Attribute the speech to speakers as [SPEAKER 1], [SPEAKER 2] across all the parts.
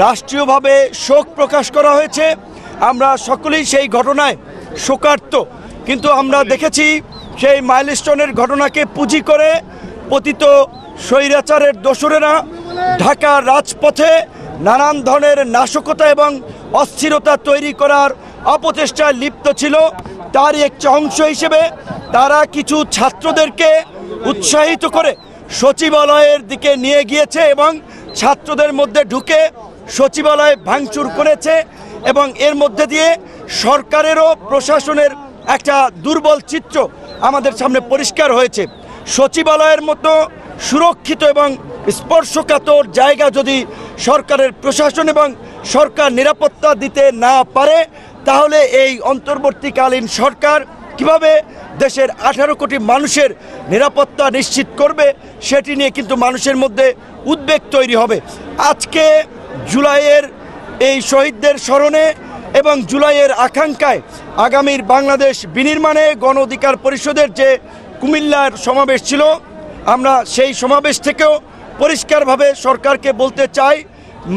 [SPEAKER 1] রাষ্ট্রীয়ভাবে শোক প্রকাশ করা হয়েছে। আমরা সকলেই সেই ঘটনায় শোকার্ত, কিন্তু আমরা দেখেছি সেই মাইলস্টোনের ঘটনাকে পুঁজি করে পতিত স্বৈরাচারের দোসরেরা ঢাকার রাজপথে নানান ধরনের নাশকতা এবং অস্থিরতা তৈরি করার অপচেষ্টায় লিপ্ত ছিল। তারই একটি অংশ হিসেবে তারা কিছু ছাত্রদেরকে উৎসাহিত করে সচিবালয়ের দিকে নিয়ে গিয়েছে এবং ছাত্রদের মধ্যে ঢুকে সচিবালয় ভাঙচুর করেছে, এবং এর মধ্যে দিয়ে সরকারেরও প্রশাসনের একটা দুর্বল চিত্র আমাদের সামনে পরিষ্কার হয়েছে। সচিবালয়ের মতো সুরক্ষিত এবং স্পর্শকাতর জায়গা যদি সরকারের প্রশাসন এবং সরকার নিরাপত্তা দিতে না পারে, তাহলে এই অন্তর্বর্তীকালীন সরকার কিভাবে দেশের 18 কোটি মানুষের নিরাপত্তা নিশ্চিত করবে, সেটি নিয়ে কিন্তু মানুষের মধ্যে উদ্বেগ তৈরি হবে। আজকে জুলাইয়ের এই শহীদদের স্মরণে এবং জুলাইয়ের আকাঙ্ক্ষায় আগামীর বাংলাদেশ বিনির্মাণে গণ অধিকার পরিষদের যে কুমিল্লার সমাবেশ ছিল, আমরা সেই সমাবেশ থেকেও পরিষ্কারভাবে সরকারকে বলতে চাই,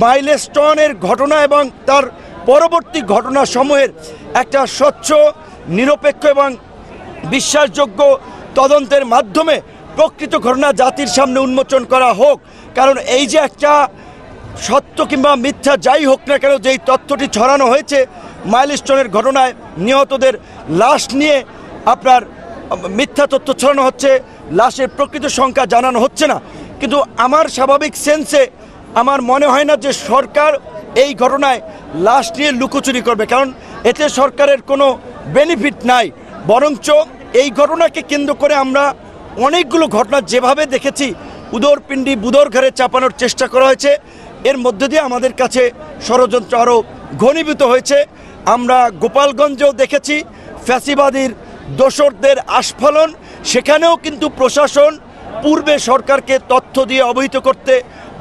[SPEAKER 1] মাইলস্টোনের ঘটনা এবং তার পরবর্তী ঘটনাসমূহের একটা স্বচ্ছ, নিরপেক্ষ এবং বিশ্বাসযোগ্য তদন্তের মাধ্যমে প্রকৃত ঘটনা জাতির সামনে উন্মোচন করা হোক। কারণ এই যে একটা সত্য কিংবা মিথ্যা যাই হোক না কেন, যেই তথ্যটি ছড়ানো হয়েছে মাইলস্টোনের ঘটনায় নিহতদের লাশ নিয়ে আপনার মিথ্যা তথ্য ছড়ানো হচ্ছে, লাশের প্রকৃত সংখ্যা জানানো হচ্ছে না। কিন্তু আমার স্বাভাবিক সেন্সে আমার মনে হয় না যে সরকার এই ঘটনায় লাশ নিয়ে লুকোচুরি করবে, কারণ এতে সরকারের কোনো বেনিফিট নাই। বরঞ্চ এই ঘটনাকে কেন্দ্র করে আমরা অনেকগুলো ঘটনা যেভাবে দেখেছি, উদরপিণ্ডি বুদর ঘরে চাপানোর চেষ্টা করা হয়েছে, এর মধ্যে দিয়ে আমাদের কাছে ষড়যন্ত্র আরও ঘনীভূত হয়েছে। আমরা গোপালগঞ্জেও দেখেছি ফ্যাসিবাদীর দোসরদের আস্ফালন, সেখানেও কিন্তু প্রশাসন পূর্বে সরকারকে তথ্য দিয়ে অবহিত করতে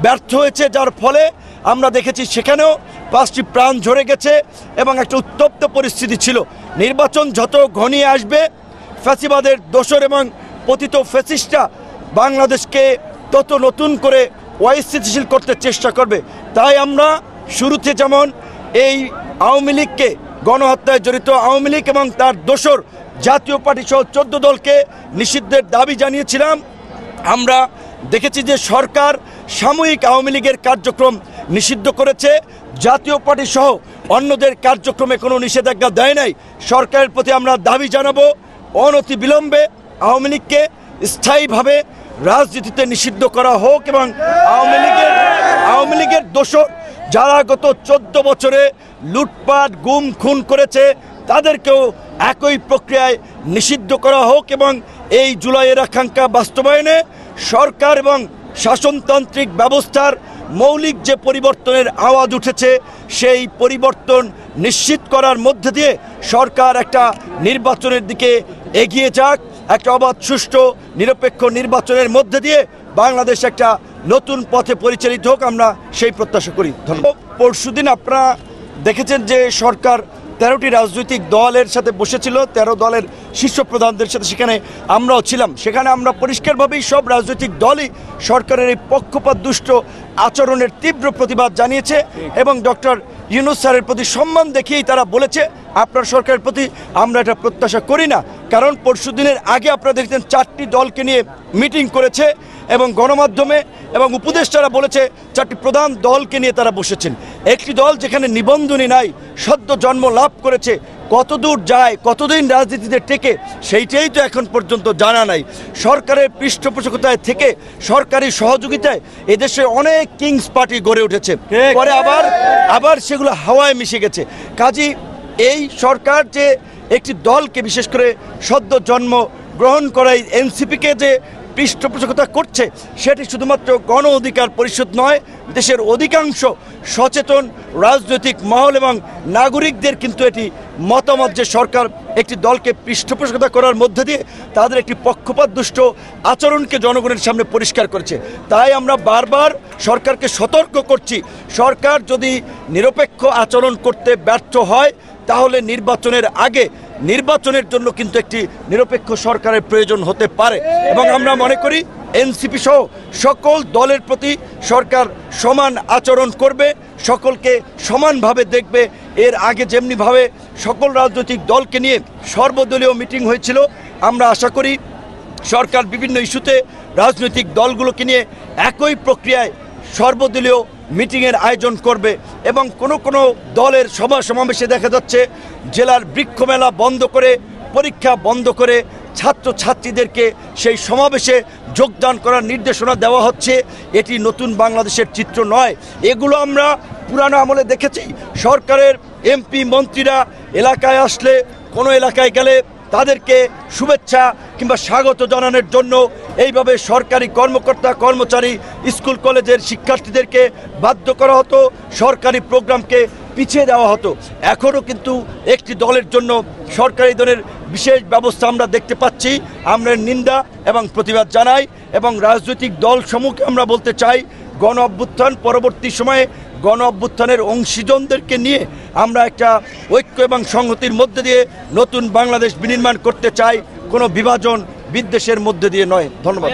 [SPEAKER 1] ব্যর্থ হয়েছে, যার ফলে আমরা দেখেছি সেখানেও 5টি প্রাণ ঝরে গেছে এবং একটা উত্তপ্ত পরিস্থিতি ছিল। নির্বাচন যত ঘনিয়ে আসবে, ফ্যাসিবাদের দোসর এবং পতিত ফ্যাসিস্টরা বাংলাদেশকে তত নতুন করে অস্থিতিশীল করতে চেষ্টা করবে। তাই আমরা শুরুতে যেমন এই আওয়ামী লীগকে, গণহত্যায় জড়িত আওয়ামী লীগ এবং তার দোসর জাতীয় পার্টি সহ 14 দলকে নিষিদ্ধের দাবি জানিয়েছিলাম, আমরা দেখেছি যে সরকার সাময়িক আওয়ামী লীগের কার্যক্রম নিষিদ্ধ করেছে, জাতীয় পার্টি সহ অন্যদের কার্যক্রমে কোনো নিষেধাজ্ঞা দেয় নাই। সরকারের প্রতি আমরা দাবি জানাবো অনতি বিলম্বে আওয়ামী লীগকে স্থায়ীভাবে রাজনীতিতে নিষিদ্ধ করা হোক এবং আওয়ামী লীগের দোসর যারা গত 14 বছরে লুটপাট, গুম, খুন করেছে, তাদেরকেও একই প্রক্রিয়ায় নিষিদ্ধ করা হোক এবং এই জুলাইয়ের আকাঙ্ক্ষা বাস্তবায়নে সরকার এবং শাসনতান্ত্রিক ব্যবস্থার মৌলিক যে পরিবর্তনের আওয়াজ উঠেছে, সেই পরিবর্তন নিশ্চিত করার মধ্যে দিয়ে সরকার একটা নির্বাচনের দিকে এগিয়ে যাক, একটা অবাধ, সুষ্ঠু, নিরপেক্ষ নির্বাচনের মধ্যে দিয়ে বাংলাদেশ একটা নতুন পথে পরিচালিত হোক, আমরা সেই প্রত্যাশা করি। ধন্যবাদ। পরশুদিন আপনারা দেখেছেন যে সরকার 13টি রাজনৈতিক দলের সাথে বসেছিল, 13 দলের শীর্ষ প্রধানদের সাথে, সেখানে আমরাও ছিলাম। সেখানে আমরা পরিষ্কারভাবেই সব রাজনৈতিক দলই সরকারের এই পক্ষপাত দুষ্ট আচরণের তীব্র প্রতিবাদ জানিয়েছে এবং ডক্টর ইউনূস স্যারের প্রতি সম্মান দেখিয়েই তারা বলেছে, আপনার সরকারের প্রতি আমরা এটা প্রত্যাশা করি না। কারণ পরশুদিনের আগে আপনারা দেখছেন 4টি দলকে নিয়ে মিটিং করেছে এবং গণমাধ্যমে এবং উপদেষ্টারা বলেছে 4টি প্রধান দলকে নিয়ে তারা বসেছেন। একটি দল যেখানে নিবন্ধনই নাই, সদ্য জন্ম লাভ করেছে, কতদূর যায়, কতদিন রাজনীতিতে টেকে, সেইটাই তো এখন পর্যন্ত জানা নাই। সরকারের পৃষ্ঠপোষকতায় থেকে, সরকারি সহযোগিতায় এদেশে অনেক কিংস পার্টি গড়ে উঠেছে, পরে আবার সেগুলো হাওয়ায় মিশে গেছে। কাজেই এই সরকার যে একটি দলকে, বিশেষ করে সদ্য জন্ম গ্রহণ করা এনসিপিকে যে পৃষ্ঠপোষকতা করছে, সেটি শুধুমাত্র গণ অধিকার পরিষদ নয়, দেশের অধিকাংশ সচেতন রাজনৈতিক মহল এবং নাগরিকদের কিন্তু এটি মতামত যে সরকার একটি দলকে পৃষ্ঠপোষকতা করার মধ্যে দিয়ে তাদের একটি পক্ষপাত দুষ্ট আচরণকে জনগণের সামনে পরিষ্কার করেছে। তাই আমরা বারবার সরকারকে সতর্ক করছি, সরকার যদি নিরপেক্ষ আচরণ করতে ব্যর্থ হয়, তাহলে নির্বাচনের আগে নির্বাচনের জন্য কিন্তু একটি নিরপেক্ষ সরকারের প্রয়োজন হতে পারে এবং আমরা মনে করি এনসিপি সহ সকল দলের প্রতি সরকার সমান আচরণ করবে, সকলকে সমানভাবে দেখবে। এর আগে যেমনিভাবে সকল রাজনৈতিক দলকে নিয়ে সর্বদলীয় মিটিং হয়েছিল, আমরা আশা করি সরকার বিভিন্ন ইস্যুতে রাজনৈতিক দলগুলোকে নিয়ে একই প্রক্রিয়ায় সর্বদলীয় মিটিংয়ের আয়োজন করবে। এবং কোনো দলের সভা সমাবেশে দেখা যাচ্ছে জেলার বৃক্ষমেলা বন্ধ করে, পরীক্ষা বন্ধ করে ছাত্রছাত্রীদেরকে সেই সমাবেশে যোগদান করার নির্দেশনা দেওয়া হচ্ছে। এটি নতুন বাংলাদেশের চিত্র নয়। এগুলো আমরা পুরানো আমলে দেখেছি। সরকারের এমপি মন্ত্রীরা এলাকায় আসলে, কোনো এলাকায় গেলে তাদেরকে শুভেচ্ছা কিংবা স্বাগত জানানোর জন্য এইভাবে সরকারি কর্মকর্তা কর্মচারী, স্কুল কলেজের শিক্ষার্থীদেরকে বাধ্য করা হতো, সরকারি প্রোগ্রামকে পিছিয়ে দেওয়া হতো। এখনও কিন্তু একটি দলের জন্য সরকারি দলের বিশেষ ব্যবস্থা আমরা দেখতে পাচ্ছি। আমরা নিন্দা এবং প্রতিবাদ জানাই এবং রাজনৈতিক দলসমূহকে আমরা বলতে চাই, গণ অভ্যুত্থান পরবর্তী সময়ে গণ অভ্যুত্থানের অংশীজনদেরকে নিয়ে আমরা একটা ঐক্য এবং সংহতির মধ্যে দিয়ে নতুন বাংলাদেশ বিনির্মাণ করতে চাই, কোনো বিভাজন বিদ্বেষের মধ্যে দিয়ে নয়। ধন্যবাদ।